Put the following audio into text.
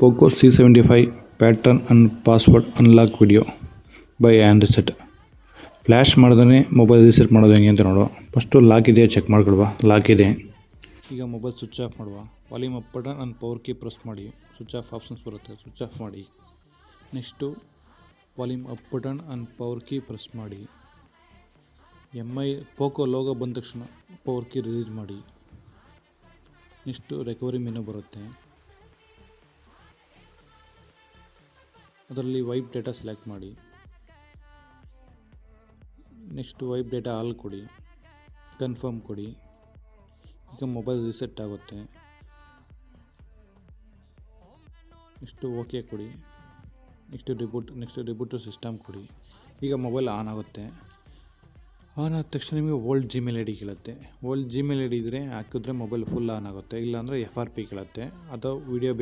Poco C75 pattern and password unlock video by Android. Flash ಮಾಡಿದ್ರೆ mobile reset ಮಾಡೋದು ಹೆಂಗೆ ಅಂತ ನೋಡುವ. ಫಸ್ಟು ಲಾಕ್ ಇದೆಯಾ ಚೆಕ್ ಮಾಡ್ಕೊಳ್ವಾ. ಲಾಕ್ ಇದೆ. ಈಗ ಮೊಬೈಲ್ ಸ್ವಿಚ್ ಆಫ್ ಮಾಡುವ. Volume up button and power key press ಮಾಡಿ. ಸ್ವಿಚ್ ಆಫ್ ಆಪ್ಷನ್ಸ್ ಬರುತ್ತೆ, ಸ್ವಿಚ್ ಆಫ್ ಮಾಡಿ. Next volume up button and power key press ಮಾಡಿ. MI ಪೋಕೋ ಲೋಗೋ ಬಂದ ತಕ್ಷಣ ಪವರ್ ಕೀ ರಿಲೀಸ್ ಮಾಡಿ. ನೆಕ್ಸ್ಟು ರಿಕವರಿ ಮೆನು ಬರುತ್ತೆ, ಅದರಲ್ಲಿ ವೈಪ್ ಡೇಟಾ ಸೆಲೆಕ್ಟ್ ಮಾಡಿ. ನೆಕ್ಸ್ಟ್ ವೈಪ್ ಡೇಟಾ ಆಲ್ ಕೊಡಿ, ಕನ್ಫರ್ಮ್ ಕೊಡಿ. ಈಗ ಮೊಬೈಲ್ ರೀಸೆಟ್ ಆಗುತ್ತೆ. ನೆಕ್ಸ್ಟು ಓಕೆ ಕೊಡಿ. ನೆಕ್ಸ್ಟ್ ರಿಬೂಟ್ ಸಿಸ್ಟಮ್ ಕೊಡಿ. ಈಗ ಮೊಬೈಲ್ ಆನ್ ಆಗುತ್ತೆ. ಆನ್ ಆದ ತಕ್ಷಣ ನಿಮಗೆ ಓಲ್ಡ್ ಜಿಮೇಲ್ ಐ ಡಿ ಕೇಳುತ್ತೆ. ಓಲ್ಡ್ ಜಿಮೇಲ್ ಐ ಡಿ ಇದ್ದರೆ ಹಾಕಿದ್ರೆ ಮೊಬೈಲ್ ಫುಲ್ ಆನ್ ಆಗುತ್ತೆ, ಇಲ್ಲಾಂದರೆ FRP ಕೇಳುತ್ತೆ. ಅಥವಾ ವಿಡಿಯೋ ಬೇಕು